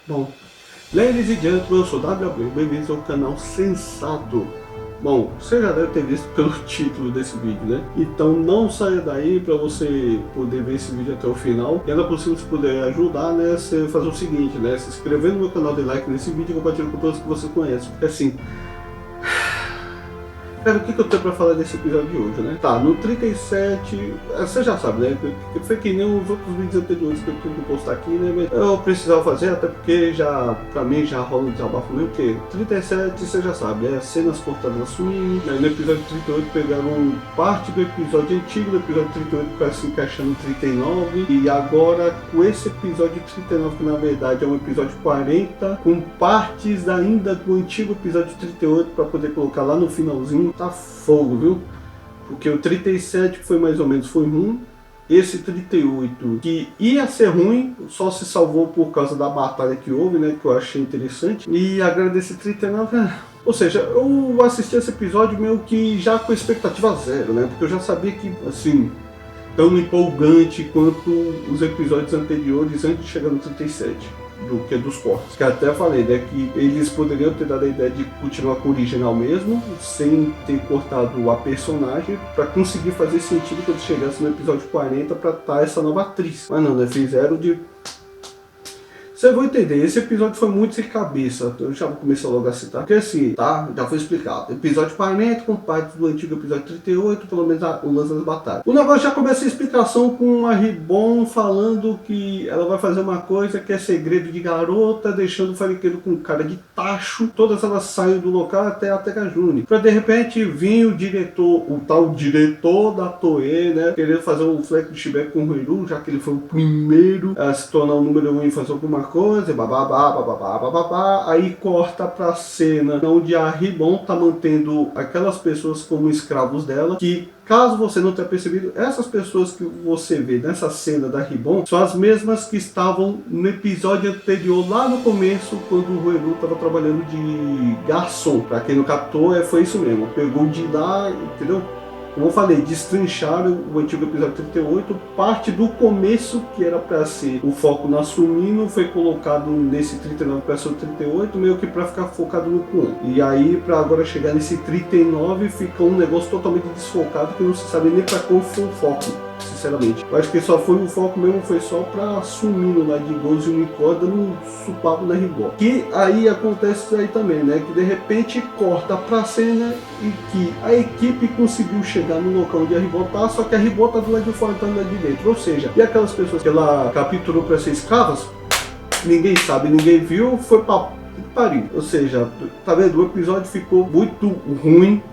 Bom, ladies and gentlemen, eu sou WB, bem-vindos ao canal Sensato. Bom, você já deve ter visto pelo título desse vídeo, né? Então não saia daí para você poder ver esse vídeo até o final. E ainda por cima, se puder ajudar, né? Você fazer o seguinte, né? Se inscrever no meu canal, de like nesse vídeo e compartilhar com todos que você conhece. Porque assim... Cara, o que eu tenho pra falar desse episódio de hoje, né? Tá, no 37, você já sabe, né? Foi que nem os outros vídeos anteriores que eu tive que postar aqui, né? Mas eu precisava fazer, até porque já, pra mim, já rola um desabafo mesmo, porque 37, você já sabe, é cenas cortadas na swing. Aí no episódio 38 pegaram parte do episódio antigo, do episódio 38 para se encaixar no 39. E agora, com esse episódio 39, que na verdade é um episódio 40, com partes ainda do antigo episódio 38 para poder colocar lá no finalzinho. Tá fogo, viu? Porque o 37 foi mais ou menos, foi ruim. Esse 38 que ia ser ruim, só se salvou por causa da batalha que houve, né? Que eu achei interessante. E agradecer 39. Ou seja, eu assisti esse episódio meio que já com expectativa zero, né? Porque eu já sabia que, assim, tão empolgante quanto os episódios anteriores antes de chegar no 37. Do que dos cortes, que até falei, né, que eles poderiam ter dado a ideia de continuar com o original mesmo, sem ter cortado a personagem, para conseguir fazer sentido quando chegasse no episódio 40 para estar essa nova atriz. Mas não, né, fizeram de... Vocês vão entender, esse episódio foi muito sem cabeça, eu já vou começar logo a citar, porque assim, tá, já foi explicado, episódio 40 com parte do antigo episódio 38, pelo menos o lance das batalhas. O negócio já começa a explicação com a Ribbon falando que ela vai fazer uma coisa que é segredo de garota, deixando o Fariqueiro com cara de tacho, todas elas saem do local até a Tekajune, pra de repente vir o diretor, o tal diretor da Toei, né, querendo fazer um flashback com o Ruiru, já que ele foi o primeiro a se tornar o número 1 e fazer alguma coisa, bababá, aí corta pra cena onde a Ribbon tá mantendo aquelas pessoas como escravos dela, que caso você não tenha percebido, essas pessoas que você vê nessa cena da Ribbon são as mesmas que estavam no episódio anterior, lá no começo, quando o Ruiru estava trabalhando de garçom. Pra quem não captou, foi isso mesmo, pegou de lá, entendeu? Como eu falei, destrincharam o antigo episódio 38, parte do começo, que era para ser o foco na Sumino, foi colocado nesse 39 para ser o 38, meio que para ficar focado no Kwon. E aí, para agora chegar nesse 39, fica um negócio totalmente desfocado, que não se sabe nem para qual foi o foco, sinceramente. Eu acho que só foi o foco mesmo, foi só para Sumino lá de 12 unicorda no supapo na Ribbon. Que aí acontece isso aí também, né? Que de repente corta pra cena e que a equipe conseguiu chegar no local onde a Ribbon tá, só que a Ribbon tá do lado de fora, tá do lado de dentro. Ou seja, e aquelas pessoas que ela capturou para ser escravas, ninguém sabe, ninguém viu, foi pra pariu. Ou seja, tá vendo? O episódio ficou muito ruim.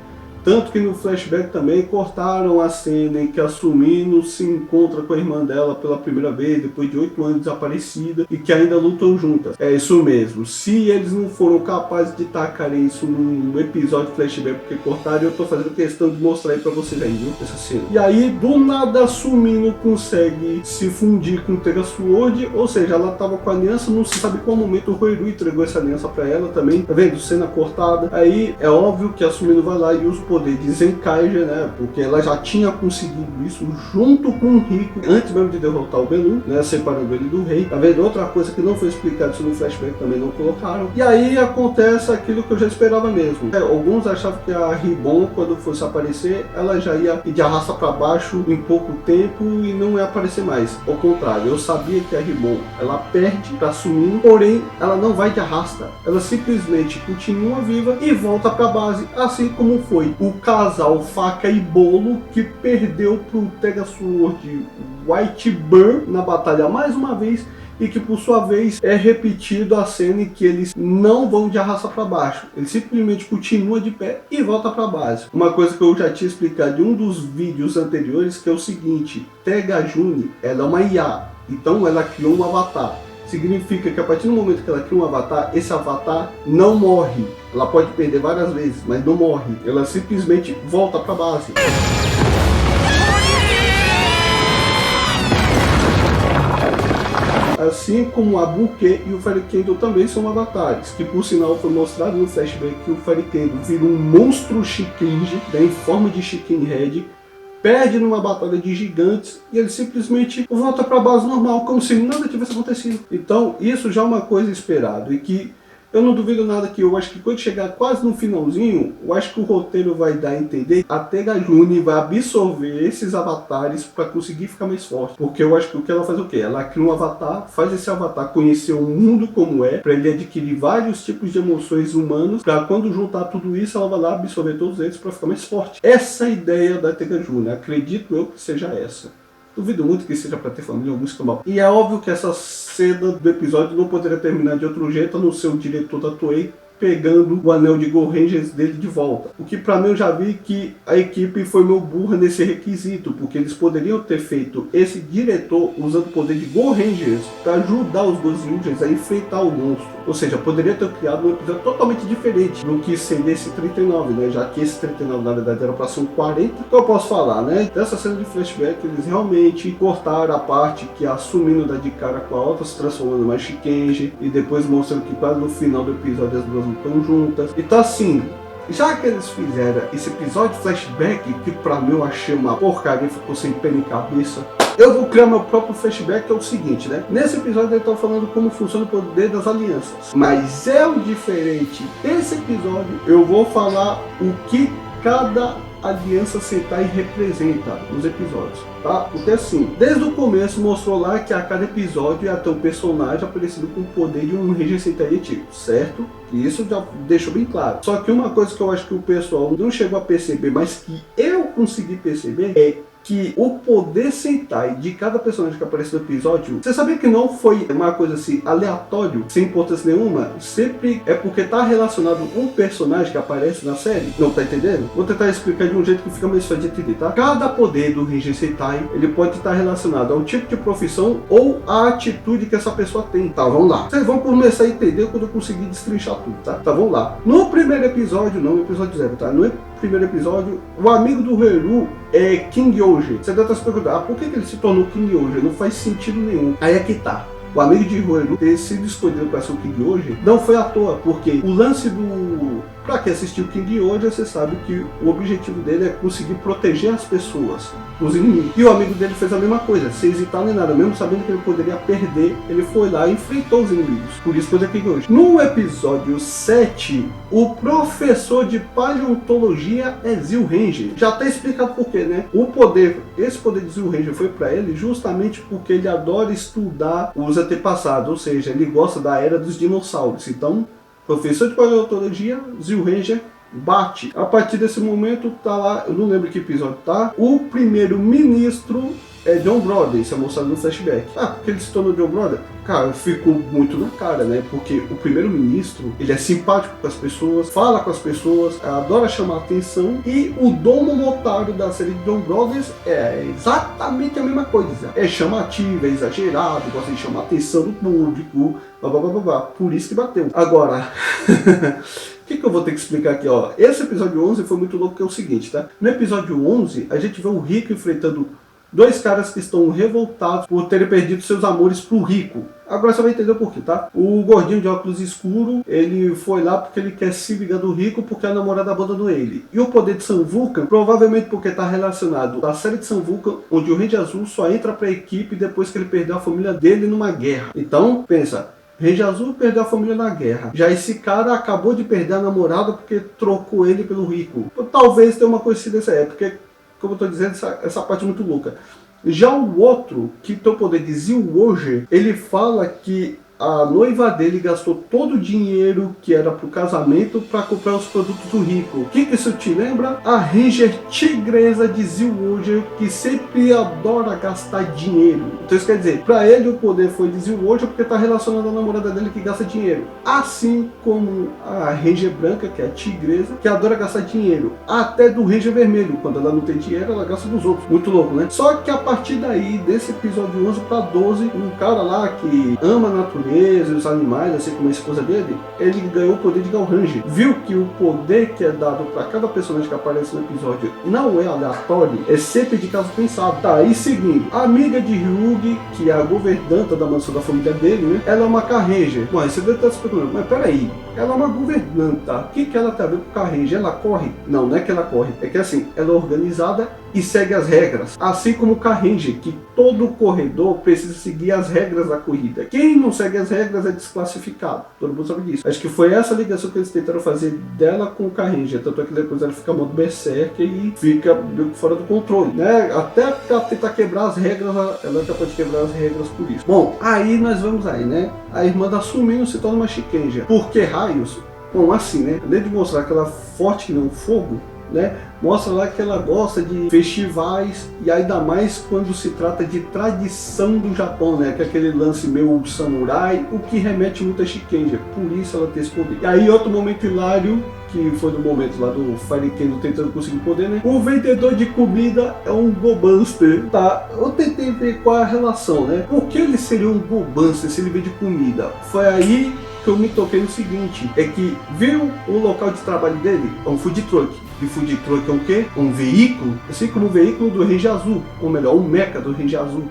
Tanto que no flashback também cortaram a cena em que a Sumino se encontra com a irmã dela pela primeira vez, depois de 8 anos desaparecida, e que ainda lutam juntas. É isso mesmo. Se eles não foram capazes de tacarem isso no episódio flashback porque cortaram, eu tô fazendo questão de mostrar aí pra vocês aí, viu? Essa cena. E aí, do nada, a Sumino consegue se fundir com o Tega Sword, ou seja, ela tava com a aliança, não se sabe qual momento o Ruiru entregou essa aliança pra ela também. Tá vendo? Cena cortada. Aí, é óbvio que a Sumino vai lá e usa o poder de Zenkaija, né? Porque ela já tinha conseguido isso junto com o Rico, antes mesmo de derrotar o Belu, né? Separando ele do rei. Tá vendo? Outra coisa que não foi explicada isso no flashback também não colocaram. E aí acontece aquilo que eu já esperava mesmo. Alguns achavam que a Ribbon, quando fosse aparecer, ela já ia ir de arrasta para baixo em pouco tempo e não ia aparecer mais. Ao contrário, eu sabia que a Ribbon, ela perde pra Sumino, porém ela não vai de arrasta. Ela simplesmente continua viva e volta pra base, assim como foi o casal Faca e Bolo, que perdeu pro Tega Sword White Burn na batalha mais uma vez, e que por sua vez é repetido a cena em que eles não vão de arrasta para baixo, ele simplesmente continua de pé e volta para base. Uma coisa que eu já tinha explicado em um dos vídeos anteriores, que é o seguinte: Tekajune, ela é uma IA, então ela criou um avatar. Significa que a partir do momento que ela cria um avatar, esse avatar não morre. Ela pode perder várias vezes, mas não morre. Ela simplesmente volta para base. Assim como a Buke e o Fairy-Kendo também são avatares, que por sinal foi mostrado no flashback que o Fairy-Kendo vira um monstro Shikenji, né, em forma de Shiken Head, perde numa batalha de gigantes e ele simplesmente volta para a base normal, como se nada tivesse acontecido. Então isso já é uma coisa esperada e que eu não duvido nada que eu acho que quando chegar quase no finalzinho, eu acho que o roteiro vai dar a entender, a Tega Juni vai absorver esses avatares para conseguir ficar mais forte. Porque eu acho que o que ela faz é o quê? Ela cria um avatar, faz esse avatar conhecer o mundo como é, para ele adquirir vários tipos de emoções humanas, para quando juntar tudo isso, ela vai lá absorver todos eles para ficar mais forte. Essa é a ideia da Tega Juni, acredito eu que seja essa. Duvido muito que seja para ter família ou música mal. E é óbvio que essa cena do episódio não poderia terminar de outro jeito, a não ser o diretor da Toei pegando o anel de Go Rangers dele de volta. O que pra mim eu já vi que a equipe foi meio burra nesse requisito, porque eles poderiam ter feito esse diretor usando o poder de Go Rangers para ajudar os Go Rangers a enfrentar o monstro. Ou seja, poderia ter criado um episódio totalmente diferente do que seria esse 39, né? Já que esse 39 na verdade era pra ser um 40. Então eu posso falar, né? Dessa cena de flashback, eles realmente cortaram a parte que a Sumino dá de cara com a outra se transformando mais Shikenji, e depois mostrando que quase no final do episódio as duas estão juntas. Então assim, já que eles fizeram esse episódio de flashback, que pra mim eu achei uma porcaria, ficou sem pé nem cabeça, eu vou criar meu próprio flashback, que é o seguinte, né? Nesse episódio ele tá falando como funciona o poder das alianças. Mas é o diferente. Nesse episódio eu vou falar o que cada aliança Sentai representa nos episódios, tá? Porque assim, desde o começo mostrou lá que a cada episódio ia ter um personagem aparecido com o poder de um Ranger Sentai antigo, certo? E isso já deixou bem claro. Só que uma coisa que eu acho que o pessoal não chegou a perceber, mas que eu consegui perceber, é que o poder Sentai de cada personagem que aparece no episódio, você sabia que não foi uma coisa assim aleatório, sem importância nenhuma? Sempre é porque tá relacionado um personagem que aparece na série. Não tá entendendo? Vou tentar explicar de um jeito que fica mais fácil de entender, tá? Cada poder do Ranger Sentai, ele pode estar relacionado ao tipo de profissão ou à atitude que essa pessoa tem. Tá, vamos lá. Vocês vão começar a entender quando eu conseguir destrinchar tudo, tá? Tá, vamos lá. No primeiro episódio, não no episódio 0, tá? No primeiro episódio, o amigo do Heru é King Oge. Você deve estar se perguntando, por que ele se tornou King Oge? Não faz sentido nenhum. Aí é que tá. O amigo de Heru ter sido escolhido para ser o King Oge não foi à toa, porque o lance do... Pra quem assistiu o King Oge, você sabe que o objetivo dele é conseguir proteger as pessoas dos inimigos. E o amigo dele fez a mesma coisa, sem hesitar nem nada, mesmo sabendo que ele poderia perder, ele foi lá e enfrentou os inimigos. Por isso que ele é King Oge. No episódio 7, o professor de paleontologia é Zyuranger. Já tá explicado por quê, né? Esse poder de Zyuranger foi para ele justamente porque ele adora estudar os antepassados, ou seja, ele gosta da era dos dinossauros. Então, professor de paleontologia, Zyuranger bate. A partir desse momento tá lá, eu não lembro que episódio tá, o primeiro-ministro é John Brother, isso é mostrado no flashback. Ah, porque ele se tornou John Brother? Cara, ficou muito na cara, né? Porque o primeiro-ministro, ele é simpático com as pessoas, fala com as pessoas, adora chamar atenção, e o Dom Momotaro da série de John Brothers é exatamente a mesma coisa. É chamativo, é exagerado, gosta de chamar a atenção do público, blá blá blá blá. Por isso que bateu. Agora... O que eu vou ter que explicar aqui, ó? Esse episódio 11 foi muito louco, que é o seguinte, tá? No episódio 11, a gente vê o Rico enfrentando dois caras que estão revoltados por terem perdido seus amores pro Rico. Agora você vai entender o porquê, tá? O gordinho de óculos escuro, ele foi lá porque ele quer se vingar do Rico porque a namorada abandonou ele. E o poder de Sun Vulcan, provavelmente porque está relacionado à série de Sun Vulcan, onde o Ranger Azul só entra pra equipe depois que ele perdeu a família dele numa guerra. Então, pensa... Ranger Azul perdeu a família na guerra. Já esse cara acabou de perder a namorada porque trocou ele pelo Rico. Talvez tenha uma coincidência aí, porque, como eu tô dizendo, essa parte é muito louca. Já o outro, que tem o poder de Zyuranger, ele fala que a noiva dele gastou todo o dinheiro que era pro casamento para comprar os produtos do Rico. O que isso te lembra? A Ranger Tigresa de Zyuranger, que sempre adora gastar dinheiro. Então isso quer dizer, para ele o poder foi de Zyuranger porque tá relacionado à namorada dele que gasta dinheiro. Assim como a Ranger Branca, que é a Tigresa, que adora gastar dinheiro. Até do Ranger Vermelho, quando ela não tem dinheiro, ela gasta dos outros. Muito louco, né? Só que a partir daí, desse episódio 11 para 12, um cara lá que ama a natureza e os animais, assim como a esposa dele, ele ganhou o poder de Galranger. Viu que o poder que é dado para cada personagem que aparece no episódio não é aleatório, é sempre de caso pensado. Tá, e seguindo, a amiga de Ryugi, que é a governanta da mansão da família dele, né? Ela é uma Carranger. Bom, aí você deve estar se perguntando, mas peraí, ela é uma governanta, o que ela tem a ver com Carranger? Ela corre? Não, não é que ela corre, é que assim, ela é organizada e segue as regras. Assim como o Car Ranger, que todo corredor precisa seguir as regras da corrida. Quem não segue as regras é desclassificado. Todo mundo sabe disso. Acho que foi essa ligação que eles tentaram fazer dela com o Car Ranger. Tanto é que depois ela fica modo berserker e fica fora do controle, né? Até pra tentar quebrar as regras, ela é capaz de quebrar as regras por isso. Bom, aí nós vamos aí, né? A irmã da Sumino se torna uma Shinkenger. Por que raios? Bom, assim, né? Além de mostrar que ela é forte que nem um fogo, né? Mostra lá que ela gosta de festivais e ainda mais quando se trata de tradição do Japão, né? Que é aquele lance meio samurai, o que remete muito a Shinkenger. Por isso ela tem esse poder. E aí outro momento hilário, que foi no momento lá do Fire Kendo tentando conseguir poder, né? O vendedor de comida é um Go-Buster. Tá, eu tentei ver qual é a relação, né? Por que ele seria um Go-Buster se ele vende comida? Foi aí que eu me toquei no seguinte, é que viu o local de trabalho dele? É um food truck. E food truck é um quê? Um veículo, assim como o veículo do Ranger Azul, ou melhor, o mecha do Ranger Azul,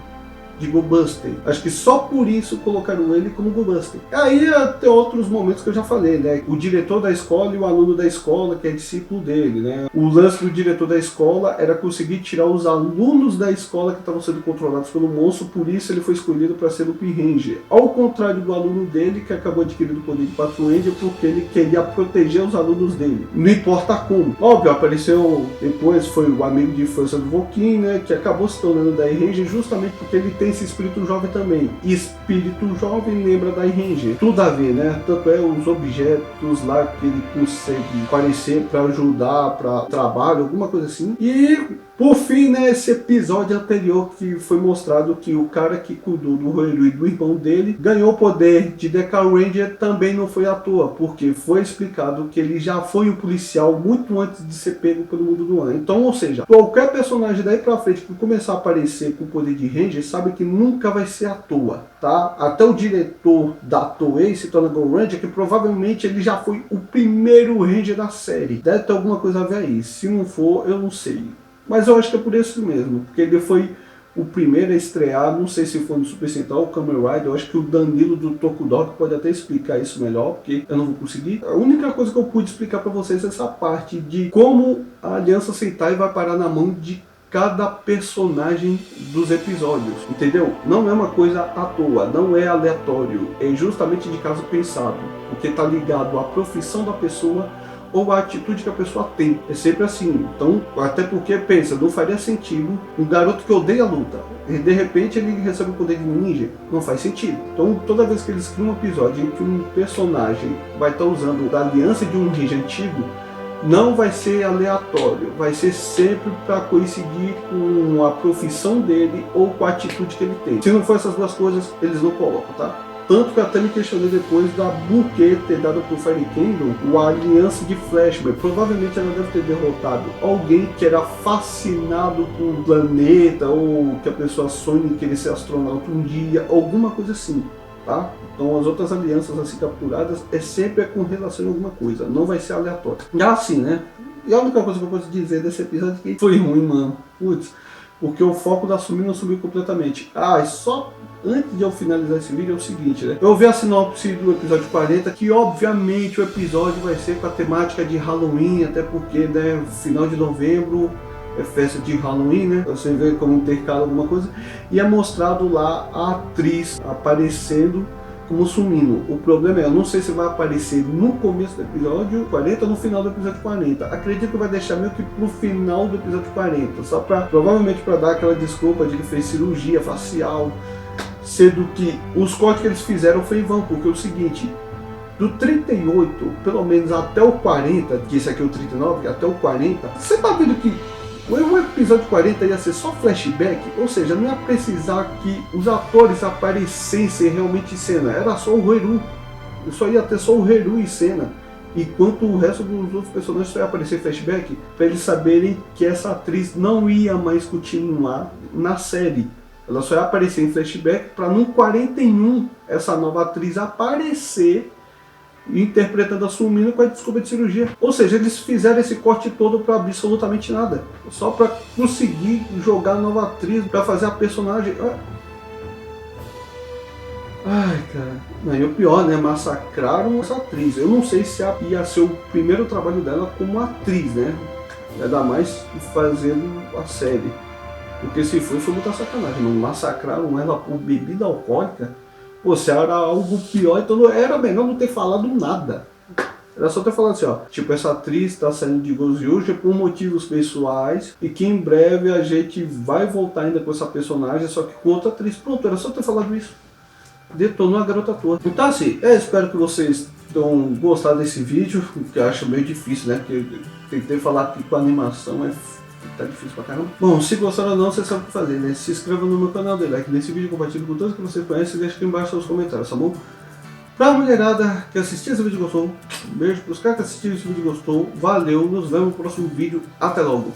de Go-Buster. Acho que só por isso colocaram ele como Go-Buster. Aí tem outros momentos que eu já falei, né? O diretor da escola e o aluno da escola, que é discípulo dele, né? O lance do diretor da escola era conseguir tirar os alunos da escola que estavam sendo controlados pelo monstro, por isso ele foi escolhido para ser o P-Ranger. Ao contrário do aluno dele, que acabou adquirindo o poder de Patrol Ranger porque ele queria proteger os alunos dele. Não importa como. Óbvio, apareceu depois, foi o amigo de infância do Volkin, né? Que acabou se tornando da Ranger justamente porque ele tem esse espírito jovem também. Espírito jovem lembra da Ranger. Tudo a ver, né? Tanto é os objetos lá que ele consegue aparecer para ajudar, para trabalho, alguma coisa assim. E por fim, né, esse episódio anterior que foi mostrado que o cara que cuidou do Roeru e do irmão dele ganhou o poder de Decal Ranger também não foi à toa, porque foi explicado que ele já foi um policial muito antes de ser pego pelo mundo do An. Então, ou seja, qualquer personagem daí pra frente que começar a aparecer com o poder de Ranger sabe que nunca vai ser à toa, tá? Até o diretor da Toei se torna Go Ranger, que provavelmente ele já foi o primeiro Ranger da série. Deve ter alguma coisa a ver aí. Se não for, eu não sei. Mas eu acho que é por isso mesmo, porque ele foi o primeiro a estrear, não sei se foi no Super Sentai ou Kamen Rider, eu acho que o Danilo do Tokudok pode até explicar isso melhor, porque eu não vou conseguir. A única coisa que eu pude explicar para vocês é essa parte de como a Aliança Sentai vai parar na mão de cada personagem dos episódios, entendeu? Não é uma coisa à toa, não é aleatório, é justamente de caso pensado, porque está ligado à profissão da pessoa ou a atitude que a pessoa tem. É sempre assim. Então, até porque, pensa, não faria sentido um garoto que odeia a luta e de repente ele recebe o poder de ninja. Não faz sentido. Então, toda vez que eles criam um episódio em que um personagem vai estar usando a aliança de um ninja antigo, não vai ser aleatório, vai ser sempre para coincidir com a profissão dele ou com a atitude que ele tem. Se não for essas duas coisas, eles não colocam, tá? Tanto que eu até me questionei depois da Burke ter dado pro Fire Kingdom a aliança de Flashman. Provavelmente ela deve ter derrotado alguém que era fascinado por um planeta, ou que a pessoa sonha em querer ser astronauta um dia, alguma coisa assim, tá? Então as outras alianças assim capturadas é sempre com relação a alguma coisa, não vai ser aleatório. Já assim, né? E a única coisa que eu posso dizer desse episódio é que foi ruim, mano. Putz, porque o foco da Sumi não subiu completamente. Ah, e só antes de eu finalizar esse vídeo é o seguinte, né? Eu vi a sinopse do episódio 40, que obviamente o episódio vai ser com a temática de Halloween, até porque, né, final de novembro é festa de Halloween, né? Você vê como intercala alguma coisa. E é mostrado lá a atriz aparecendo como Sumino. O problema é, eu não sei se vai aparecer no começo do episódio 40 ou no final do episódio 40. Acredito que vai deixar meio que pro final do episódio 40, só pra, provavelmente para dar aquela desculpa de que fez cirurgia facial, sendo que os cortes que eles fizeram foi em vão, porque é o seguinte, do 38, pelo menos até o 40, que esse aqui é o 39, até o 40, você tá vendo que o episódio 40 ia ser só flashback, ou seja, não ia precisar que os atores aparecessem realmente em cena, era só o Roeru, só ia ter só o Roeru em cena, enquanto o resto dos outros personagens só ia aparecer flashback, para eles saberem que essa atriz não ia mais continuar na série. Ela só ia aparecer em flashback para no 41 essa nova atriz aparecer interpretando a Sumino com a desculpa de cirurgia. Ou seja, eles fizeram esse corte todo para absolutamente nada. Só para conseguir jogar a nova atriz, para fazer a personagem... Ai, cara. E o pior, né? Massacraram essa atriz. Eu não sei se ia ser o primeiro trabalho dela como atriz, né? Ainda mais fazendo a série. Porque se foi muita sacanagem, mano. Massacraram ela por bebida alcoólica. Pô, se era algo pior, então não era melhor não ter falado nada. Era só ter falado assim, ó, tipo, essa atriz tá saindo de Gozyusha por motivos pessoais e que em breve a gente vai voltar ainda com essa personagem, só que com outra atriz. Pronto, era só ter falado isso. Detonou a garota toda. Então assim, eu espero que vocês tenham gostado desse vídeo, que eu acho meio difícil, né, porque eu tentei falar que com a animação tá difícil pra caramba. Bom, se gostaram ou não, você sabe o que fazer, né? Se inscreva no meu canal, dê like nesse vídeo, compartilhe com todos que vocês conhecem e deixe aqui embaixo seus comentários, tá bom? Pra mulherada que assistiu esse vídeo e gostou, um beijo pros caras que assistiram esse vídeo e gostou, valeu, nos vemos no próximo vídeo, até logo!